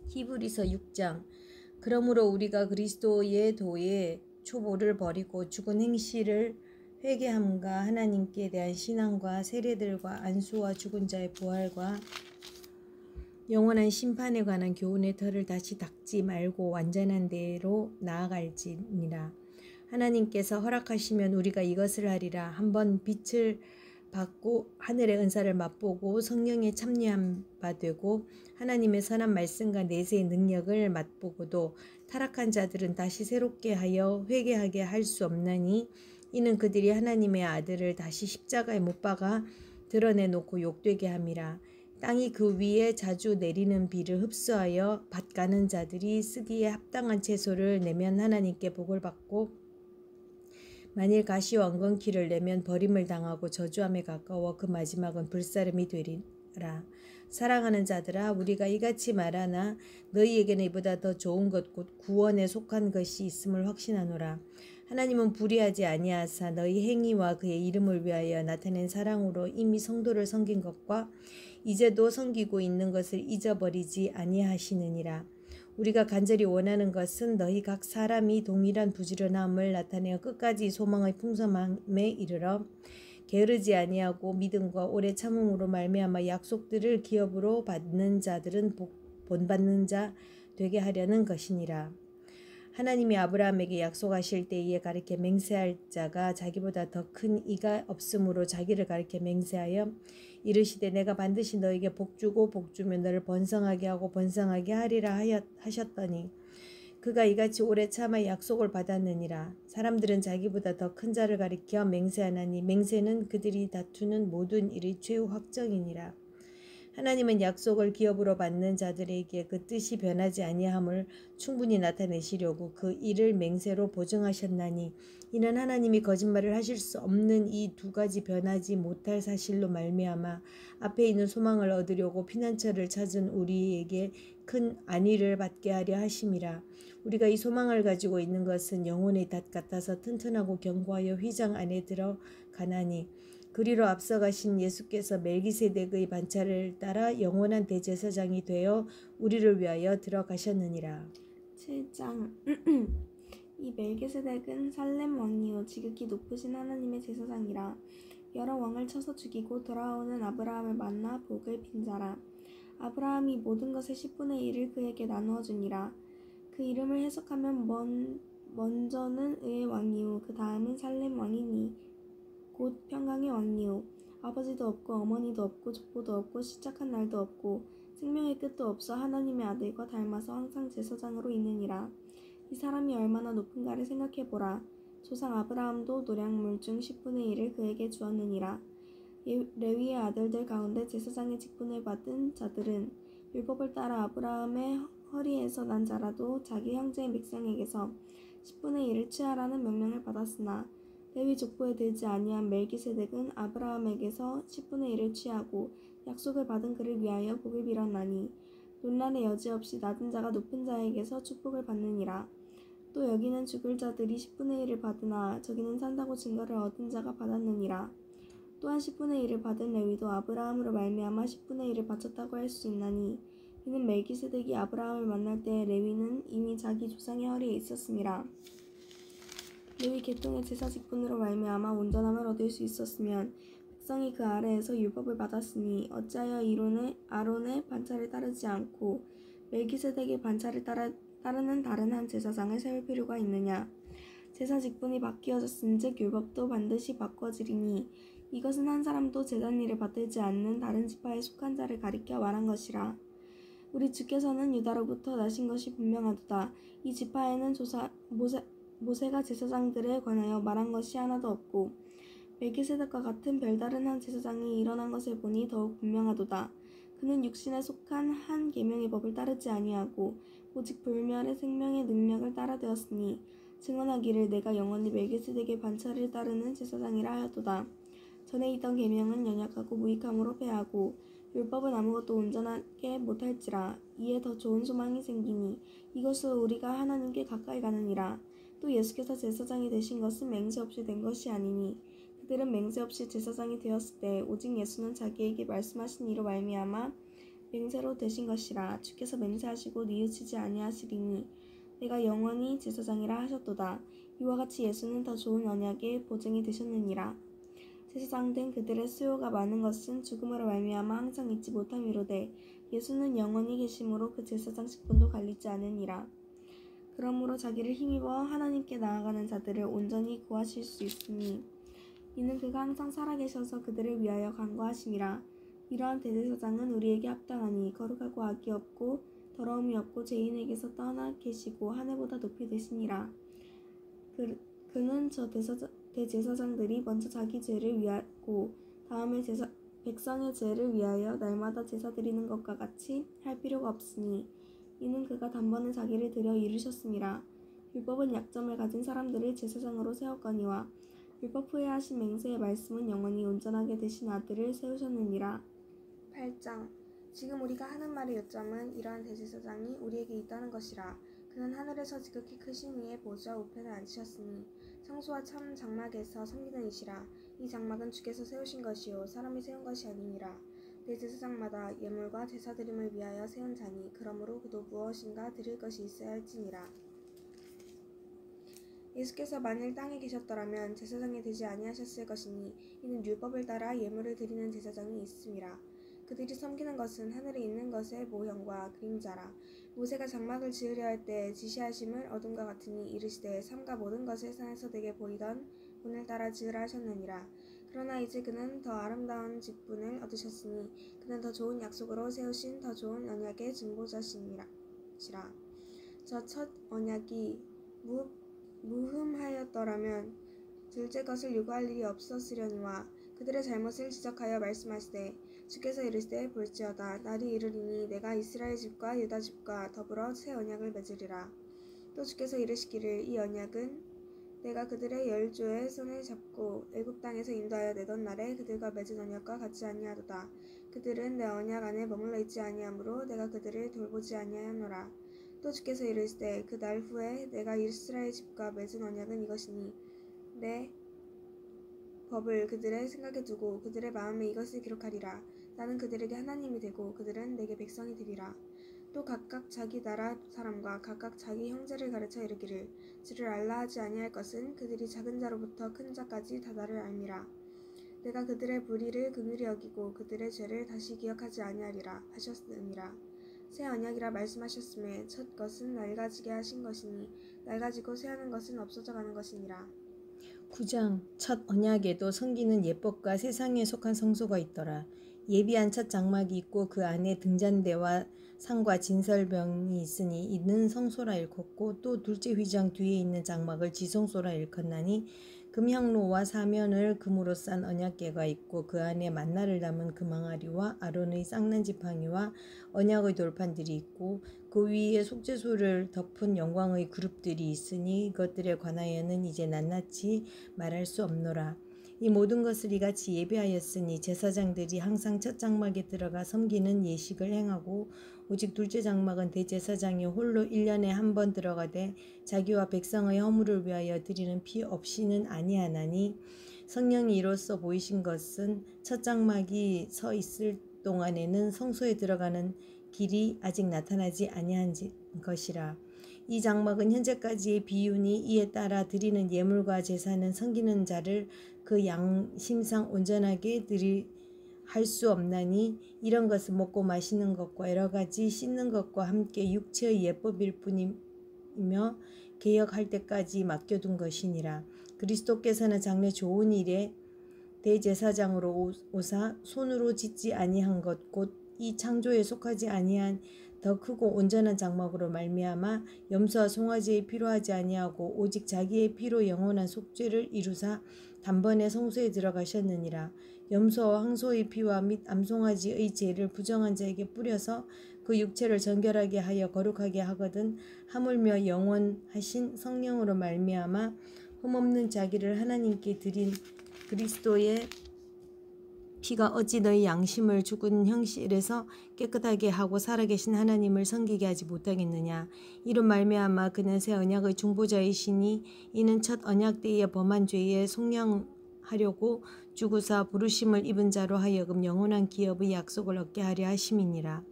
히브리서 6장. 그러므로 우리가 그리스도의 도의 초보를 버리고 죽은 행실을 회개함과 하나님께 대한 신앙과 세례들과 안수와 죽은 자의 부활과 영원한 심판에 관한 교훈의 털을 다시 닦지 말고 완전한 대로 나아갈지니라. 하나님께서 허락하시면 우리가 이것을 하리라. 한번 빛을 받고 하늘의 은사를 맛보고 성령에 참여한 바 되고 하나님의 선한 말씀과 내세의 능력을 맛보고도 타락한 자들은 다시 새롭게 하여 회개하게 할 수 없나니 이는 그들이 하나님의 아들을 다시 십자가에 못 박아 드러내놓고 욕되게 함이라. 땅이 그 위에 자주 내리는 비를 흡수하여 밭가는 자들이 쓰기에 합당한 채소를 내면 하나님께 복을 받고 만일 가시와 엉겅퀴를 내면 버림을 당하고 저주함에 가까워 그 마지막은 불사름이 되리라. 사랑하는 자들아, 우리가 이같이 말하나 너희에게는 이보다 더 좋은 것 곧 구원에 속한 것이 있음을 확신하노라. 하나님은 불의하지 아니하사 너희 행위와 그의 이름을 위하여 나타낸 사랑으로 이미 성도를 섬긴 것과 이제도 섬기고 있는 것을 잊어버리지 아니하시느니라. 우리가 간절히 원하는 것은 너희 각 사람이 동일한 부지런함을 나타내어 끝까지 소망의 풍성함에 이르러 게으르지 아니하고 믿음과 오래 참음으로 말미암아 약속들을 기업으로 받는 자들은 본받는 자 되게 하려는 것이니라. 하나님이 아브라함에게 약속하실 때에 가리켜 맹세할 자가 자기보다 더 큰 이가 없으므로 자기를 가리켜 맹세하여 이르시되 내가 반드시 너에게 복주고 복주며 너를 번성하게 하고 번성하게 하리라 하셨더니 그가 이같이 오래 참아 약속을 받았느니라. 사람들은 자기보다 더 큰 자를 가리켜 맹세하나니 맹세는 그들이 다투는 모든 일의 최후 확정이니라. 하나님은 약속을 기업으로 받는 자들에게 그 뜻이 변하지 아니함을 충분히 나타내시려고 그 일을 맹세로 보증하셨나니 이는 하나님이 거짓말을 하실 수 없는 이 두 가지 변하지 못할 사실로 말미암아 앞에 있는 소망을 얻으려고 피난처를 찾은 우리에게 큰 안위를 받게 하려 하심이라. 우리가 이 소망을 가지고 있는 것은 영혼의 닷 같아서 튼튼하고 견고하여 휘장 안에 들어가나니 그리로 앞서가신 예수께서 멜기세덱의 반차를 따라 영원한 대제사장이 되어 우리를 위하여 들어가셨느니라. 7장. 이 멜기세덱은 살렘 왕이요 지극히 높으신 하나님의 제사장이라. 여러 왕을 쳐서 죽이고 돌아오는 아브라함을 만나 복을 빈 자라. 아브라함이 모든 것의 10분의 1을 그에게 나누어 주니라. 그 이름을 해석하면 먼저는 의의 왕이요 그 다음은 살렘 왕이니 곧 평강의 왕이요 아버지도 없고 어머니도 없고 족보도 없고 시작한 날도 없고 생명의 끝도 없어 하나님의 아들과 닮아서 항상 제사장으로 있느니라. 이 사람이 얼마나 높은가를 생각해보라. 조상 아브라함도 노량물 중 10분의 1을 그에게 주었느니라. 레위의 아들들 가운데 제사장의 직분을 받은 자들은 율법을 따라 아브라함의 허리에서 난 자라도 자기 형제의 맥상에게서 10분의 1을 취하라는 명령을 받았으나 레위 족보에 들지 아니한 멜기세덱은 아브라함에게서 10분의 1을 취하고 약속을 받은 그를 위하여 복을 빌었나니 논란의 여지 없이 낮은 자가 높은 자에게서 축복을 받느니라. 또 여기는 죽을 자들이 10분의 1을 받으나 저기는 산다고 증거를 얻은 자가 받았느니라. 또한 10분의 1을 받은 레위도 아브라함으로 말미암아 10분의 1을 바쳤다고 할 수 있나니 이는 멜기세덱이 아브라함을 만날 때 레위는 이미 자기 조상의 허리에 있었음이라. 레위 계통의 제사 직분으로 말미암아 온전함을 얻을 수 있었으면 백성이 그 아래에서 율법을 받았으니 어찌하여 아론의 반차를 따르지 않고 멜기세덱의 반차를 따르는 다른 한 제사장을 세울 필요가 있느냐. 제사 직분이 바뀌어졌은즉 율법도 반드시 바꿔지리니 이것은 한 사람도 제단 일을 받들지 않는 다른 지파에 속한 자를 가리켜 말한 것이라. 우리 주께서는 유다로부터 나신 것이 분명하도다. 이 지파에는 모세가 제사장들에 관하여 말한 것이 하나도 없고 멜기세덱과 같은 별다른 한 제사장이 일어난 것을 보니 더욱 분명하도다. 그는 육신에 속한 한 계명의 법을 따르지 아니하고 오직 불멸의 생명의 능력을 따라 되었으니 증언하기를 내가 영원히 멜기세덱의 반차를 따르는 제사장이라 하였도다. 전에 있던 계명은 연약하고 무익함으로 패하고 율법은 아무것도 온전하게 못할지라. 이에 더 좋은 소망이 생기니 이것으로 우리가 하나님께 가까이 가느니라. 또 예수께서 제사장이 되신 것은 맹세 없이 된 것이 아니니 그들은 맹세 없이 제사장이 되었을 때 오직 예수는 자기에게 말씀하신 이로 말미암아 맹세로 되신 것이라. 주께서 맹세하시고 뉘우치지 아니하시리니 내가 영원히 제사장이라 하셨도다. 이와 같이 예수는 더 좋은 언약의 보증이 되셨느니라. 제사장 된 그들의 수요가 많은 것은 죽음으로 말미암아 항상 잊지 못함이로되 예수는 영원히 계심으로 그 제사장 직분도 갈리지 않으니라. 그러므로 자기를 힘입어 하나님께 나아가는 자들을 온전히 구하실 수 있으니 이는 그가 항상 살아계셔서 그들을 위하여 간구하심이라. 이러한 대제사장은 우리에게 합당하니 거룩하고 악이 없고 더러움이 없고 죄인에게서 떠나 계시고 하늘보다 높이 되시니라. 그는 저 대제사장들이 먼저 자기 죄를 위하고 다음에 백성의 죄를 위하여 날마다 제사 드리는 것과 같이 할 필요가 없으니 이는 그가 단번에 자기를 들여 이루셨음이라. 율법은 약점을 가진 사람들을 제사장으로 세웠거니와 율법 후에 하신 맹세의 말씀은 영원히 온전하게 되신 아들을 세우셨느니라. 8장. 지금 우리가 하는 말의 요점은 이러한 대제사장이 우리에게 있다는 것이라. 그는 하늘에서 지극히 크신 이의 보좌 우편에 앉으셨으니 성소와 참 장막에서 섬기는 이시라. 이 장막은 주께서 세우신 것이요 사람이 세운 것이 아니니라. 대제사장마다 예물과 제사드림을 위하여 세운 자니 그러므로 그도 무엇인가 드릴 것이 있어야 할지니라. 예수께서 만일 땅에 계셨더라면 제사장이 되지 아니하셨을 것이니 이는 율법을 따라 예물을 드리는 제사장이 있음이라. 그들이 섬기는 것은 하늘에 있는 것의 모형과 그림자라. 모세가 장막을 지으려 할 때 지시하심을 어둠과 같으니 이르시되 삼가 모든 것을 산에서 되게 보이던 본을 따라 지으라 하셨느니라. 그러나 이제 그는 더 아름다운 직분을 얻으셨으니 그는 더 좋은 약속으로 세우신 더 좋은 언약의 증보자시니라. 저 첫 언약이 무흠하였더라면 둘째 것을 요구할 일이 없었으려니와 그들의 잘못을 지적하여 말씀하시되 주께서 이르시되 볼지어다 날이 이르리니 내가 이스라엘 집과 유다 집과 더불어 새 언약을 맺으리라. 또 주께서 이르시기를 이 언약은 내가 그들의 열조의 손을 잡고 애굽 땅에서 인도하여 내던 날에 그들과 맺은 언약과 같지 아니하도다. 그들은 내 언약 안에 머물러 있지 아니하므로 내가 그들을 돌보지 아니하노라. 또 주께서 이르시되 그 날 후에 내가 이스라엘 집과 맺은 언약은 이것이니 내 법을 그들의 생각에 두고 그들의 마음에 이것을 기록하리라. 나는 그들에게 하나님이 되고 그들은 내게 백성이 되리라. 또 각각 자기 나라 사람과 각각 자기 형제를 가르쳐 이르기를 주를 알라 하지 아니할 것은 그들이 작은 자로부터 큰 자까지 다 나를 알미라. 내가 그들의 불의를 긍휼히 여기고 그들의 죄를 다시 기억하지 아니하리라 하셨느니라. 새 언약이라 말씀하셨음에 첫 것은 낡아지게 하신 것이니 낡아지고 쇠하는 것은 없어져 가는 것이니라. 9장. 첫 언약에도 섬기는 예법과 세상에 속한 성소가 있더라. 예비한 첫 장막이 있고 그 안에 등잔대와 상과 진설병이 있으니 이는 성소라 일컫고 또 둘째 휘장 뒤에 있는 장막을 지성소라 일컫나니 금향로와 사면을 금으로 싼 언약궤가 있고 그 안에 만나를 담은 금항아리와 아론의 쌍난 지팡이와 언약의 돌판들이 있고 그 위에 속죄소를 덮은 영광의 그룹들이 있으니 이것들에 관하여는 이제 낱낱이 말할 수 없노라. 이 모든 것을 이같이 예배하였으니 제사장들이 항상 첫 장막에 들어가 섬기는 예식을 행하고 오직 둘째 장막은 대제사장이 홀로 1년에 한 번 들어가되 자기와 백성의 허물을 위하여 드리는 피 없이는 아니하나니 성령이 이로써 보이신 것은 첫 장막이 서 있을 동안에는 성소에 들어가는 길이 아직 나타나지 아니한 것이라. 이 장막은 현재까지의 비유니 이에 따라 드리는 예물과 제사는 섬기는 자를 그 양심상 온전하게 할 수 없나니 이런 것은 먹고 마시는 것과 여러 가지 씻는 것과 함께 육체의 예법일 뿐이며 개혁할 때까지 맡겨둔 것이니라. 그리스도께서는 장래 좋은 일에 대제사장으로 오사 손으로 짓지 아니한 것 곧 이 창조에 속하지 아니한 더 크고 온전한 장막으로 말미암아 염소와 송아지에 필요하지 아니하고 오직 자기의 피로 영원한 속죄를 이루사 단번에 성소에 들어가셨느니라. 염소와 황소의 피와 및 암송아지의 죄를 부정한 자에게 뿌려서 그 육체를 정결하게 하여 거룩하게 하거든 하물며 영원하신 성령으로 말미암아 흠없는 자기를 하나님께 드린 그리스도의 피가 어찌 너희 양심을 죽은 형실에서 깨끗하게 하고 살아계신 하나님을 섬기게 하지 못하겠느냐. 이로 말미암아 그는 새 언약의 중보자이시니 이는 첫 언약 때에 범한 죄에 속량하려고 죽으사 부르심을 입은 자로 하여금 영원한 기업의 약속을 얻게 하려 하심이니라.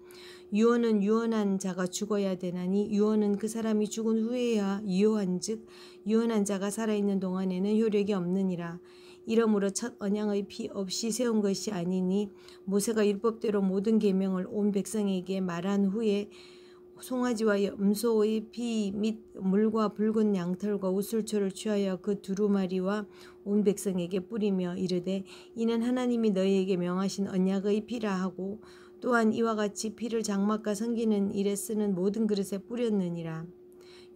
유언은 유언한 자가 죽어야 되나니 유언은 그 사람이 죽은 후에야 유효한즉 유언한 자가 살아있는 동안에는 효력이 없느니라. 이러므로 첫 언약의 피 없이 세운 것이 아니니 모세가 율법대로 모든 계명을 온 백성에게 말한 후에 송아지와 염소의 피 및 물과 붉은 양털과 우슬초를 취하여 그 두루마리와 온 백성에게 뿌리며 이르되 이는 하나님이 너희에게 명하신 언약의 피라 하고 또한 이와 같이 피를 장막과 섬기는 일에 쓰는 모든 그릇에 뿌렸느니라.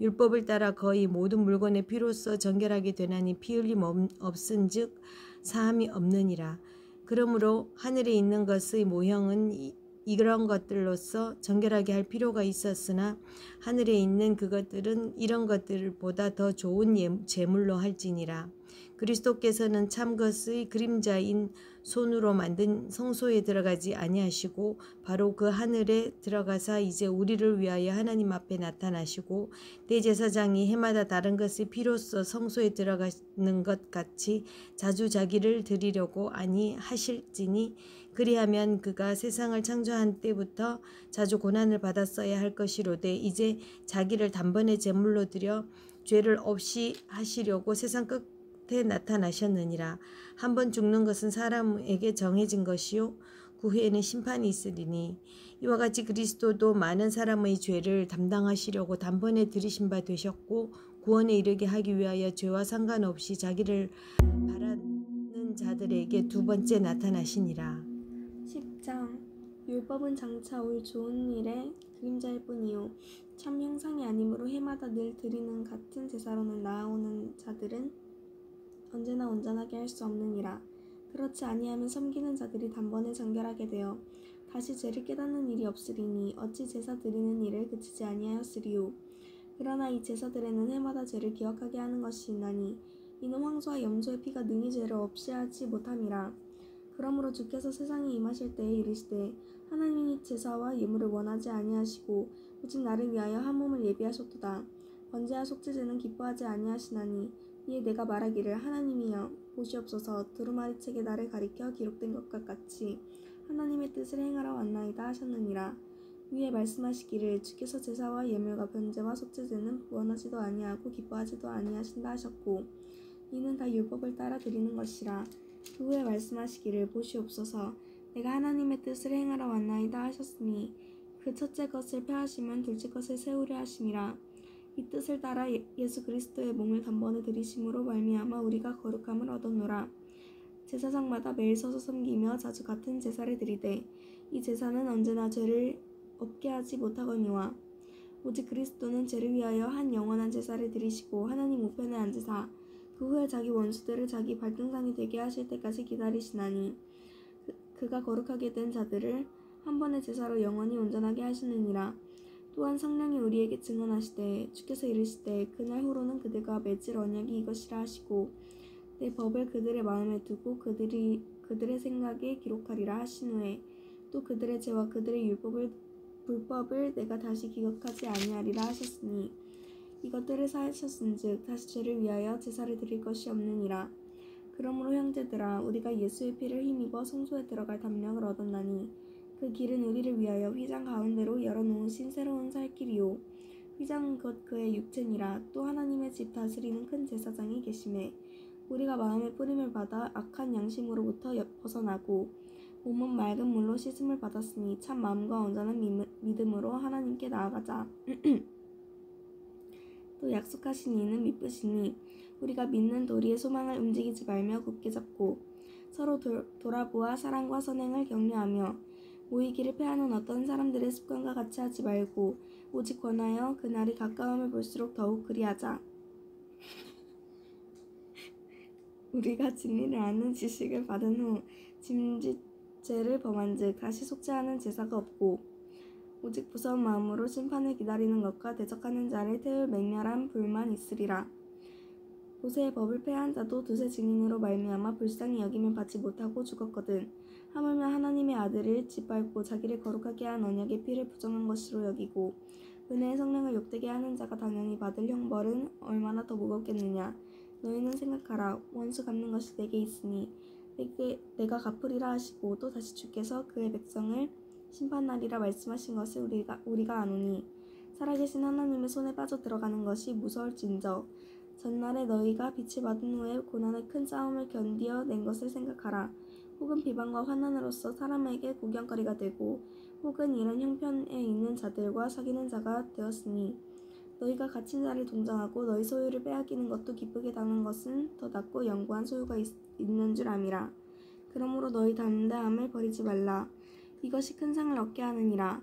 율법을 따라 거의 모든 물건의 피로써 정결하게 되나니 피 흘림 없은즉 사함이 없느니라. 그러므로 하늘에 있는 것의 모형은 이런 것들로서 정결하게 할 필요가 있었으나 하늘에 있는 그것들은 이런 것들보다 더 좋은 제물로 할지니라. 그리스도께서는 참 것의 그림자인 손으로 만든 성소에 들어가지 아니하시고 바로 그 하늘에 들어가사 이제 우리를 위하여 하나님 앞에 나타나시고 대제사장이 해마다 다른 것의 피로써 성소에 들어가는 것 같이 자주 자기를 드리려고 아니하실지니 그리하면 그가 세상을 창조한 때부터 자주 고난을 받았어야 할 것이로되 이제 자기를 단번에 제물로 드려 죄를 없이 하시려고 세상 끝에 나타나셨느니라. 한번 죽는 것은 사람에게 정해진 것이요 그 후에는 심판이 있으리니 이와 같이 그리스도도 많은 사람의 죄를 담당하시려고 단번에 들이신 바 되셨고 구원에 이르게 하기 위하여 죄와 상관없이 자기를 바라는 자들에게 두 번째 나타나시니라. 10장 율법은 장차 올 좋은 일의 그림자일 뿐이요 참 형상이 아니므로 해마다 늘 드리는 같은 제사로는 나아오는 자들은 언제나 온전하게 할 수 없느니라. 그렇지 아니하면 섬기는 자들이 단번에 정결하게 되어 다시 죄를 깨닫는 일이 없으리니 어찌 제사 드리는 일을 그치지 아니하였으리요. 그러나 이 제사들에는 해마다 죄를 기억하게 하는 것이 있나니 이는 황소와 염소의 피가 능히 죄를 없이 하지 못함이라. 그러므로 주께서 세상에 임하실 때에 이르시되 하나님이 제사와 예물을 원하지 아니하시고 오직 나를 위하여 한 몸을 예비하셨도다. 번제와 속죄제는 기뻐하지 아니하시나니 이에 내가 말하기를 하나님이여 보시옵소서 두루마리 책에 나를 가리켜 기록된 것과 같이 하나님의 뜻을 행하러 왔나이다 하셨느니라. 위에 말씀하시기를 주께서 제사와 예물과 번제와 속죄제는 원하지도 아니하고 기뻐하지도 아니하신다 하셨고 이는 다 율법을 따라 드리는 것이라. 그 후에 말씀하시기를 보시옵소서 내가 하나님의 뜻을 행하러 왔나이다 하셨으니 그 첫째 것을 폐하시면 둘째 것을 세우려 하심이라. 이 뜻을 따라 예수 그리스도의 몸을 단번에 들이심으로 말미암아 우리가 거룩함을 얻었노라. 제사장마다 매일 서서 섬기며 자주 같은 제사를 드리되 이 제사는 언제나 죄를 없게 하지 못하거니와 오직 그리스도는 죄를 위하여 한 영원한 제사를 드리시고 하나님 우편에 앉으사 그 후에 자기 원수들을 자기 발등상이 되게 하실 때까지 기다리시나니 그가 거룩하게 된 자들을 한 번의 제사로 영원히 온전하게 하시느니라. 또한 성령이 우리에게 증언하시되 주께서 이르시되 그날 후로는 그들과 맺을 언약이 이것이라 하시고 내 법을 그들의 마음에 두고 그들의 생각에 기록하리라 하신 후에 또 그들의 죄와 그들의 불법을 내가 다시 기억하지 아니하리라 하셨으니 이것들을 사하셨은즉 다시 죄를 위하여 제사를 드릴 것이 없느니라. 그러므로 형제들아 우리가 예수의 피를 힘입어 성소에 들어갈 담력을 얻었나니 그 길은 우리를 위하여 휘장 가운데로 열어놓으신 새로운 살 길이요 휘장은 곧 그의 육체니라. 또 하나님의 집 다스리는 큰 제사장이 계심에 우리가 마음의 뿌림을 받아 악한 양심으로부터 벗어나고 몸은 맑은 물로 씻음을 받았으니 참 마음과 온전한 믿음으로 하나님께 나아가자. 또 약속하신 이는 미쁘시니 우리가 믿는 도리의 소망을 움직이지 말며 굳게 잡고 서로 돌아보아 사랑과 선행을 격려하며 모이기를 패하는 어떤 사람들의 습관과 같이 하지 말고 오직 권하여 그날이 가까움을 볼수록 더욱 그리하자. 우리가 진리를 아는 지식을 받은 후 짐짓죄를 범한즉 다시 속죄하는 제사가 없고 오직 무서운 마음으로 심판을 기다리는 것과 대적하는 자를 태울 맹렬한 불만 있으리라. 모세의 법을 폐한 자도 두세 증인으로 말미암아 불쌍히 여김을 받지 못하고 죽었거든. 하물며 하나님의 아들을 짓밟고 자기를 거룩하게 한 언약의 피를 부정한 것으로 여기고 은혜의 성령을 욕되게 하는 자가 당연히 받을 형벌은 얼마나 더 무겁겠느냐. 너희는 생각하라. 원수 갚는 것이 내게 있으니 내가 갚으리라 하시고 또 다시 주께서 그의 백성을 심판날이라 말씀하신 것을 우리가 아노니 살아계신 하나님의 손에 빠져 들어가는 것이 무서울진저 전날에 너희가 빛을 받은 후에 고난의 큰 싸움을 견디어 낸 것을 생각하라. 혹은 비방과 환난으로서 사람에게 구경거리가 되고 혹은 이런 형편에 있는 자들과 사귀는 자가 되었으니 너희가 갇힌 자를 동정하고 너희 소유를 빼앗기는 것도 기쁘게 당한 것은 더 낫고 영구한 소유가 있는 줄 암이라. 그러므로 너희 담대함을 버리지 말라. 이것이 큰 상을 얻게 하느니라.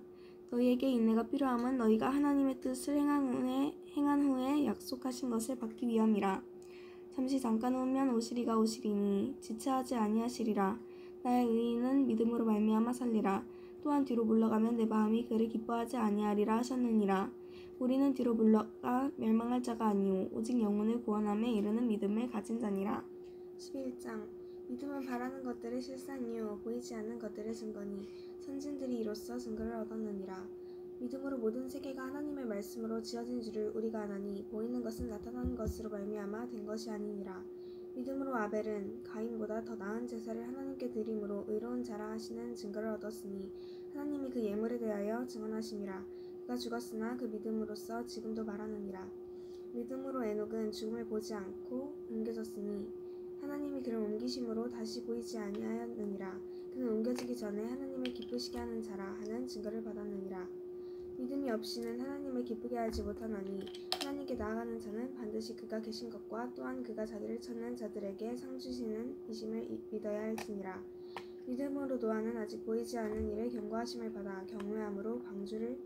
너희에게 인내가 필요함은 너희가 하나님의 뜻을 행한 후에 약속하신 것을 받기 위함이라. 잠시 잠깐 후면 오시리가 오시리니 지체하지 아니하시리라. 나의 의인은 믿음으로 말미암아 살리라. 또한 뒤로 물러가면 내 마음이 그를 기뻐하지 아니하리라 하셨느니라. 우리는 뒤로 물러가 멸망할 자가 아니오 오직 영혼을 구원함에 이르는 믿음을 가진 자니라. 11장 믿음은 바라는 것들의 실상이요 보이지 않는 것들의 증거니 선진들이 이로써 증거를 얻었느니라. 믿음으로 모든 세계가 하나님의 말씀으로 지어진 줄을 우리가 아나니 보이는 것은 나타나는 것으로 말미암아 된 것이 아니니라. 믿음으로 아벨은 가인보다 더 나은 제사를 하나님께 드림으로 의로운 자라 하시는 증거를 얻었으니 하나님이 그 예물에 대하여 증언하심이라. 그가 죽었으나 그 믿음으로써 지금도 말하느니라. 믿음으로 에녹은 죽음을 보지 않고 옮겨졌으니 하나님이 그를 옮기심으로 다시 보이지 아니하였느니라. 그는 옮겨지기 전에 하나님을 기쁘시게 하는 자라 하는 증거를 받았느니라. 믿음이 없이는 하나님을 기쁘게 하지 못하나니 하나님께 나아가는 자는 반드시 그가 계신 것과 또한 그가 자기를 찾는 자들에게 상 주시는 이심을 믿어야 할지니라. 믿음으로 노아는 아직 보이지 않는 일을 경고하심을 받아 경외함으로 방주를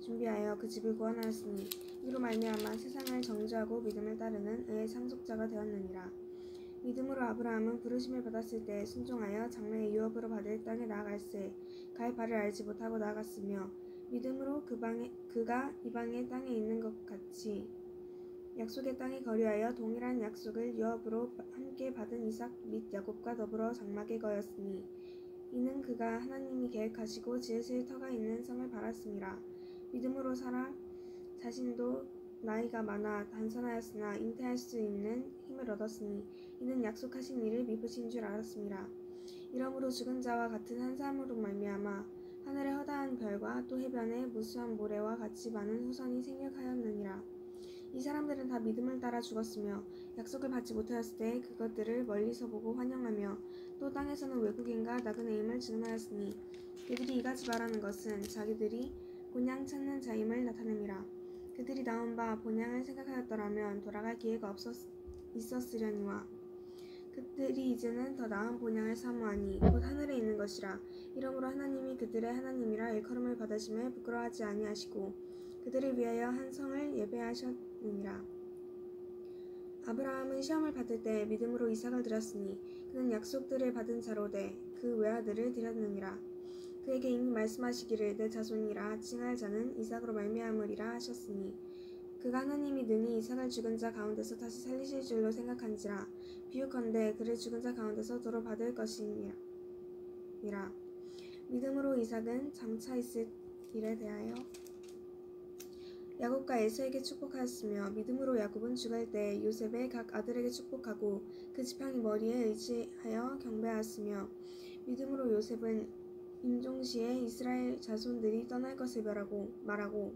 준비하여 그 집을 구원하였으니 이로 말미암아 세상을 정죄하고 믿음을 따르는 의의 상속자가 되었느니라. 믿음으로 아브라함은 부르심을 받았을 때 순종하여 장래의 유업으로 받을 땅에 나아갈새 갈 바를 알지 못하고 나아갔으며 믿음으로 그가 이방의 땅에 있는 것 같이 약속의 땅에 거류하여 동일한 약속을 유업으로 함께 받은 이삭 및 야곱과 더불어 장막에 거였으니 이는 그가 하나님이 계획하시고 지으실 터가 있는 성을 바랐음이라. 믿음으로 사라 자신도 나이가 많아 단선하였으나 잉태할 수 있는 힘을 얻었으니 이는 약속하신 일을 미쁘신 줄 알았음이라. 이러므로 죽은 자와 같은 한 사람으로 말미암아 하늘의 허다한 별과 또 해변의 무수한 모래와 같이 많은 후손이 생육하였느니라. 이 사람들은 다 믿음을 따라 죽었으며 약속을 받지 못하였을 때 그것들을 멀리서 보고 환영하며 또 땅에서는 외국인과 나그네임을 증언하였으니 그들이 이같이 말하는 것은 자기들이 본향 찾는 자임을 나타냅니다. 그들이 나온 바 본향을 생각하였더라면 돌아갈 기회가 있었으려니와 그들이 이제는 더 나은 본향을 사모하니 곧 하늘에 있는 것이라. 이러므로 하나님이 그들의 하나님이라 일컬음을 받으심에 부끄러워하지 아니하시고 그들을 위하여 한 성을 예배하셨느니라. 아브라함은 시험을 받을 때 믿음으로 이삭을 드렸으니 그는 약속들을 받은 자로되 그 외아들을 드렸느니라. 그에게 이미 말씀하시기를 내 자손이라 칭할 자는 이삭으로 말미암으리라 하셨으니 그가 하나님이 능히 이삭을 죽은 자 가운데서 다시 살리실 줄로 생각한지라. 비유컨대 그를 죽은 자 가운데서 도로 받을 것이니라. 믿음으로 이삭은 장차 있을 일에 대하여 야곱과 에서에게 축복하였으며 믿음으로 야곱은 죽을 때 요셉의 각 아들에게 축복하고 그 지팡이 머리에 의지하여 경배하였으며 믿음으로 요셉은 임종시에 이스라엘 자손들이 떠날 것을 말하고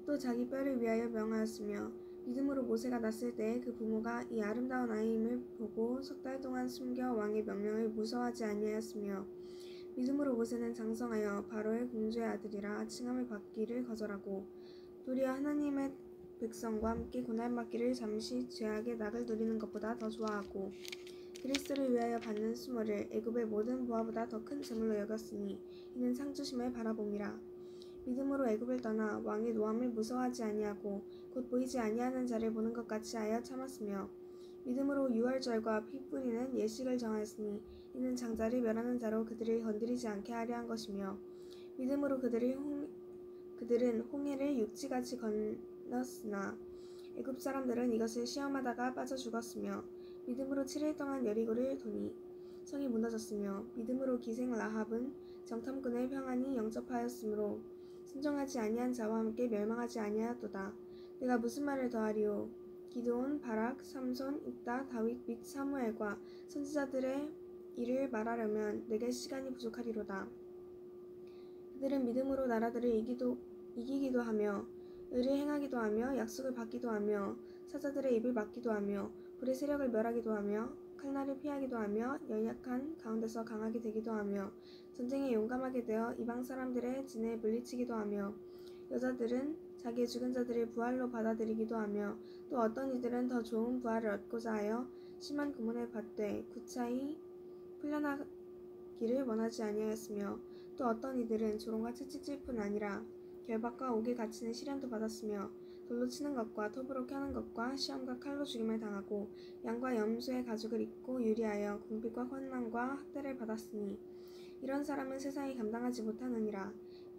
또 자기 뼈를 위하여 명하였으며 믿음으로 모세가 났을 때 그 부모가 이 아름다운 아이임을 보고 석 달 동안 숨겨 왕의 명령을 무서워하지 아니하였으며 믿음으로 모세는 장성하여 바로의 공주의 아들이라 칭함을 받기를 거절하고 도리어 하나님의 백성과 함께 고난받기를 잠시 죄악의 낙을 누리는 것보다 더 좋아하고 그리스도를 위하여 받는 수모를 애굽의 모든 보화보다 더 큰 재물로 여겼으니 이는 상 주심을 바라봄이라. 믿음으로 애굽을 떠나 왕의 노함을 무서워하지 아니하고 곧 보이지 아니하는 자를 보는 것 같이 하여 참았으며 믿음으로 유월절과 피 뿌리는 예식을 정하였으니 이는 장자를 멸하는 자로 그들을 건드리지 않게 하려 한 것이며 믿음으로 그들은 홍해를 육지같이 건넜으나 애굽 사람들은 이것을 시험하다가 빠져 죽었으며 믿음으로 7일 동안 여리고를 도니 성이 무너졌으며 믿음으로 기생 라합은 정탐꾼을 평안히 영접하였으므로 순종하지 아니한 자와 함께 멸망하지 아니하였도다. 내가 무슨 말을 더하리요? 기드온, 바락, 삼손, 입다, 다윗 및 사무엘과 선지자들의 일을 말하려면 내게 시간이 부족하리로다. 그들은 믿음으로 나라들을 이기기도 하며 의를 행하기도 하며 약속을 받기도 하며 사자들의 입을 막기도 하며 불의 세력을 멸하기도 하며 칼날을 피하기도 하며 연약한 가운데서 강하게 되기도 하며 전쟁에 용감하게 되어 이방 사람들의 진에 물리치기도 하며 여자들은 자기의 죽은 자들을 부활로 받아들이기도 하며 또 어떤 이들은 더 좋은 부활을 얻고자 하여 심한 고문을 받되 구차히 풀려나기를 원하지 아니하였으며 또 어떤 이들은 조롱과 채찍질 뿐 아니라 결박과 옥에 갇히는 시련도 받았으며 돌로 치는 것과 톱으로 켜는 것과 시험과 칼로 죽임을 당하고 양과 염소의 가죽을 입고 유리하여 궁핍과 환난과 학대를 받았으니 이런 사람은 세상이 감당하지 못하느니라.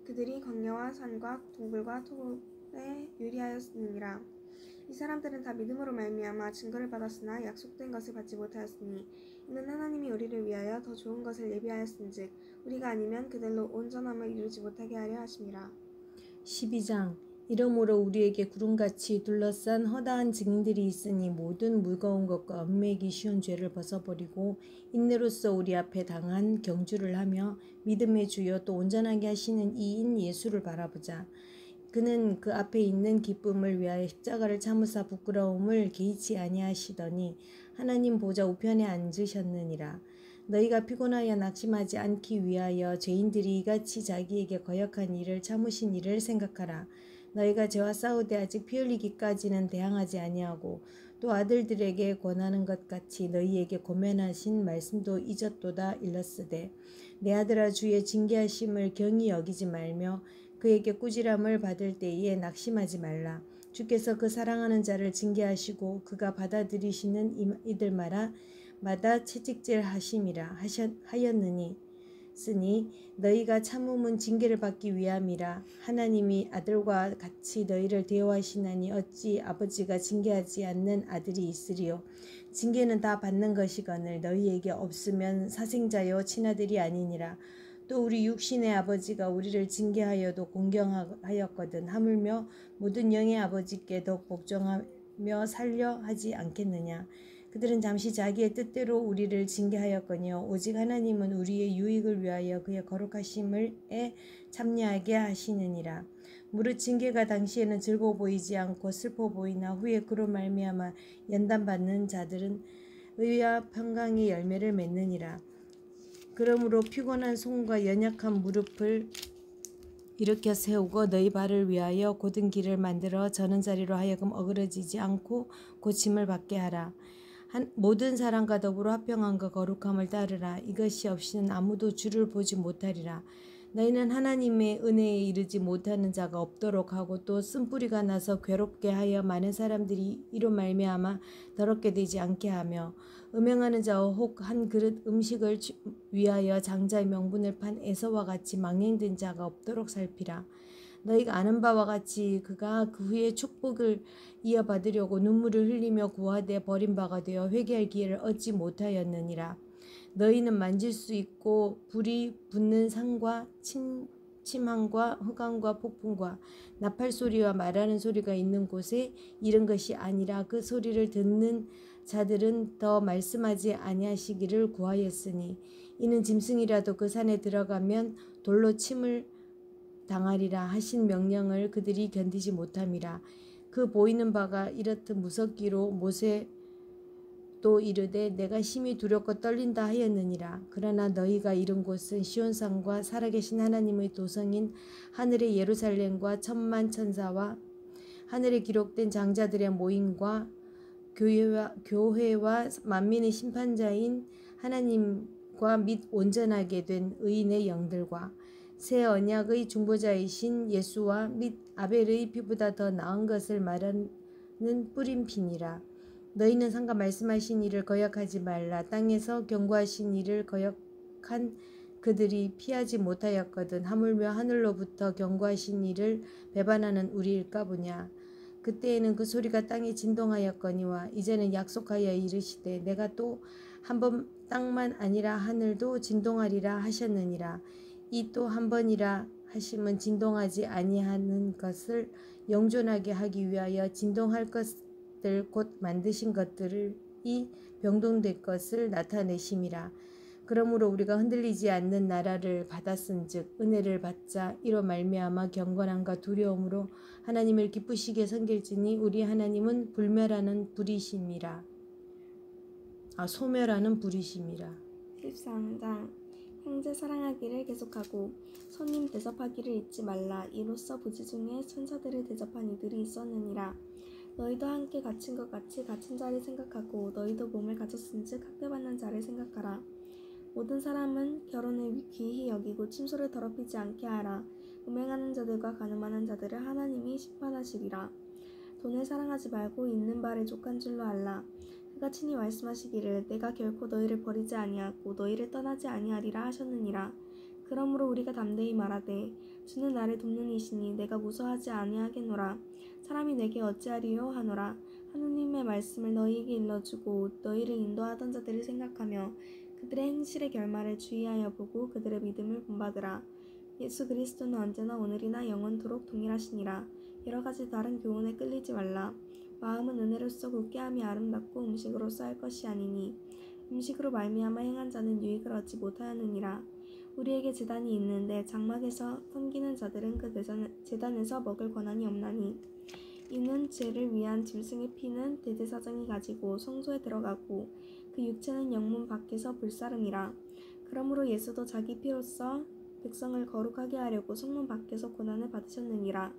그들이 광야와 산과 동굴과 톱에 유리하였느니라. 이 사람들은 다 믿음으로 말미암아 증거를 받았으나 약속된 것을 받지 못하였으니 이는 하나님이 우리를 위하여 더 좋은 것을 예비하였은즉 우리가 아니면 그들로 온전함을 이루지 못하게 하려 하심이라. 12장 이러므로 우리에게 구름같이 둘러싼 허다한 증인들이 있으니 모든 무거운 것과 얽매이기 쉬운 죄를 벗어버리고 인내로써 우리 앞에 당한 경주를 하며 믿음의 주여 또 온전하게 하시는 이인 예수를 바라보자. 그는 그 앞에 있는 기쁨을 위하여 십자가를 참으사 부끄러움을 개의치 아니하시더니 하나님 보좌 우편에 앉으셨느니라. 너희가 피곤하여 낙심하지 않기 위하여 죄인들이 이같이 자기에게 거역한 일을 참으신 일을 생각하라. 너희가 죄와 싸우되 아직 피 흘리기까지는 대항하지 아니하고 또 아들들에게 권하는 것 같이 너희에게 고면하신 말씀도 잊었도다 일렀으되 내 아들아 주의 징계하심을 경히 여기지 말며 그에게 꾸지람을 받을 때에 낙심하지 말라. 주께서 그 사랑하는 자를 징계하시고 그가 받아들이시는 이들마다 채찍질 하심이라 하였느니 쓰니 너희가 참음은 징계를 받기 위함이라. 하나님이 아들과 같이 너희를 대우하시나니 어찌 아버지가 징계하지 않는 아들이 있으리요. 징계는 다 받는 것이거늘 너희에게 없으면 사생자요 친아들이 아니니라. 또 우리 육신의 아버지가 우리를 징계하여도 공경하였거든 하물며 모든 영의 아버지께 더욱 복종하며 살려 하지 않겠느냐. 그들은 잠시 자기의 뜻대로 우리를 징계하였거니와 오직 하나님은 우리의 유익을 위하여 그의 거룩하심에 참여하게 하시느니라. 무릇 징계가 당시에는 즐거워 보이지 않고 슬퍼 보이나 후에 그로 말미암아 연단받는 자들은 의와 평강의 열매를 맺느니라. 그러므로 피곤한 손과 연약한 무릎을 일으켜 세우고 너희 발을 위하여 곧은 길을 만들어 저는 자리로 하여금 어그러지지 않고 고침을 받게 하라. 모든 사람과 더불어 화평함과 거룩함을 따르라. 이것이 없이는 아무도 주를 보지 못하리라. 너희는 하나님의 은혜에 이르지 못하는 자가 없도록 하고 또 쓴뿌리가 나서 괴롭게 하여 많은 사람들이 이로 말미암아 더럽게 되지 않게 하며 음행하는 자와 혹 한 그릇 음식을 위하여 장자의 명분을 판 에서와 같이 망령된 자가 없도록 살피라. 너희가 아는 바와 같이 그가 그 후에 축복을 이어받으려고 눈물을 흘리며 구하되 버림바가 되어 회개할 기회를 얻지 못하였느니라. 너희는 만질 수 있고 불이 붙는 산과 침함과 흑암과 폭풍과 나팔 소리와 말하는 소리가 있는 곳에 이른 것이 아니라 그 소리를 듣는 자들은 더 말씀하지 아니하시기를 구하였으니 이는 짐승이라도 그 산에 들어가면 돌로 침을 당하리라 하신 명령을 그들이 견디지 못함이라. 그 보이는 바가 이렇듯 무섭기로 모세 또 이르되 내가 심히 두렵고 떨린다 하였느니라. 그러나 너희가 이른 곳은 시온산과 살아계신 하나님의 도성인 하늘의 예루살렘과 천만 천사와 하늘에 기록된 장자들의 모임과 교회와 만민의 심판자인 하나님과 및 온전하게 된 의인의 영들과 새 언약의 중보자이신 예수와 및 아벨의 피보다 더 나은 것을 말하는 뿌린 피니라. 너희는 상과 말씀하신 이를 거역하지 말라. 땅에서 경고하신 이를 거역한 그들이 피하지 못하였거든 하물며 하늘로부터 경고하신 이를 배반하는 우리일까 보냐. 그때에는 그 소리가 땅에 진동하였거니와 이제는 약속하여 이르시되 내가 또 한 번 땅만 아니라 하늘도 진동하리라 하셨느니라. 이 또 한 번이라 하심은 진동하지 아니하는 것을 영존하게 하기 위하여 진동할 것들 곧 만드신 것들이 병동될 것을 나타내심이라. 그러므로 우리가 흔들리지 않는 나라를 받았은즉 은혜를 받자. 이로 말미암아 경건함과 두려움으로 하나님을 기쁘시게 섬길지니 우리 하나님은 소멸하는 불이심이라. 13장 형제 사랑하기를 계속하고 손님 대접하기를 잊지 말라. 이로써 부지 중에 천사들을 대접한 이들이 있었느니라. 너희도 함께 갇힌 것 같이 갇힌 자를 생각하고 너희도 몸을 가졌은즉 학대받는 자를 생각하라. 모든 사람은 결혼을 귀히 여기고 침소를 더럽히지 않게 하라. 음행하는 자들과 간음하는 자들을 하나님이 심판하시리라. 돈을 사랑하지 말고 있는 바를 족한 줄로 알라. 그가 친히 말씀하시기를 내가 결코 너희를 버리지 아니하고 너희를 떠나지 아니하리라 하셨느니라. 그러므로 우리가 담대히 말하되 주는 나를 돕는 이시니 내가 무서워하지 아니하겠노라. 사람이 내게 어찌하리요 하노라. 하느님의 말씀을 너희에게 일러주고 너희를 인도하던 자들을 생각하며 그들의 행실의 결말을 주의하여 보고 그들의 믿음을 본받으라. 예수 그리스도는 언제나 오늘이나 영원토록 동일하시니라. 여러 가지 다른 교훈에 끌리지 말라. 마음은 은혜로서 굳게함이 아름답고 음식으로서 할 것이 아니니 음식으로 말미암아 행한 자는 유익을 얻지 못하느니라. 우리에게 제단이 있는데 장막에서 섬기는 자들은 그 제단에서 먹을 권한이 없나니 이는 죄를 위한 짐승의 피는 대제사장이 가지고 성소에 들어가고 그 육체는 영문 밖에서 불사름이라. 그러므로 예수도 자기 피로써 백성을 거룩하게 하려고 성문 밖에서 고난을 받으셨느니라.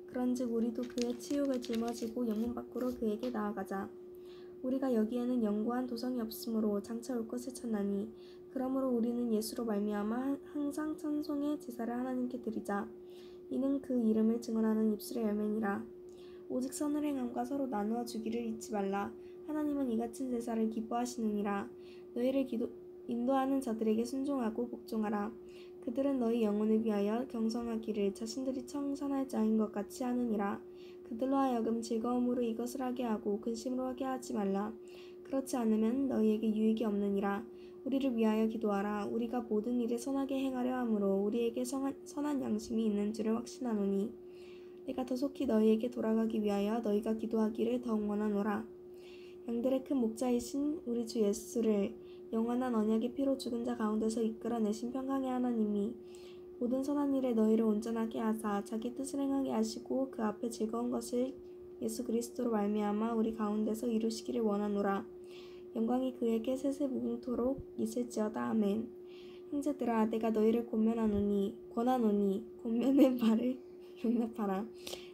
그런즉 우리도 그의 치욕을 짊어지고 영문 밖으로 그에게 나아가자. 우리가 여기에는 영구한 도성이 없으므로 장차 올 것을 찾나니 그러므로 우리는 예수로 말미암아 항상 찬송의 제사를 하나님께 드리자. 이는 그 이름을 증언하는 입술의 열매니라. 오직 선을 행함과 서로 나누어 주기를 잊지 말라. 하나님은 이 같은 제사를 기뻐하시느니라. 너희를 인도하는 자들에게 순종하고 복종하라. 그들은 너희 영혼을 위하여 경성하기를 자신들이 청산할 자인 것 같이 하느니라. 그들로 하여금 즐거움으로 이것을 하게 하고 근심으로 하게 하지 말라. 그렇지 않으면 너희에게 유익이 없느니라. 우리를 위하여 기도하라. 우리가 모든 일에 선하게 행하려 함으로 우리에게 선한 양심이 있는 줄을 확신하노니 내가 더 속히 너희에게 돌아가기 위하여 너희가 기도하기를 더욱 원하노라. 양들의 큰 목자이신 우리 주 예수를 영원한 언약의 피로 죽은 자 가운데서 이끌어내신 평강의 하나님이 모든 선한 일에 너희를 온전하게 하사 자기 뜻을 행하게 하시고 그 앞에 즐거운 것을 예수 그리스도로 말미암아 우리 가운데서 이루시기를 원하노라. 영광이 그에게 세세무궁토록 있을지어다. 아멘. 형제들아 내가 너희를 권하노니 권면의 말을 용납하라.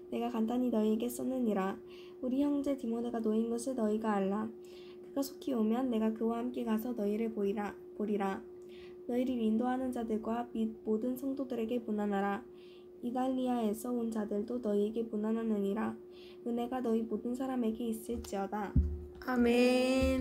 내가 간단히 너희에게 썼느니라. 우리 형제 디모데가 놓인 것을 너희가 알라. 그가 속히 오면 내가 그와 함께 가서 너희를 보리라. 너희를 인도하는 자들과 및 모든 성도들에게 문안하라. 이달리아에서 온 자들도 너희에게 문안하느니라. 은혜가 너희 모든 사람에게 있을지어다. 아멘.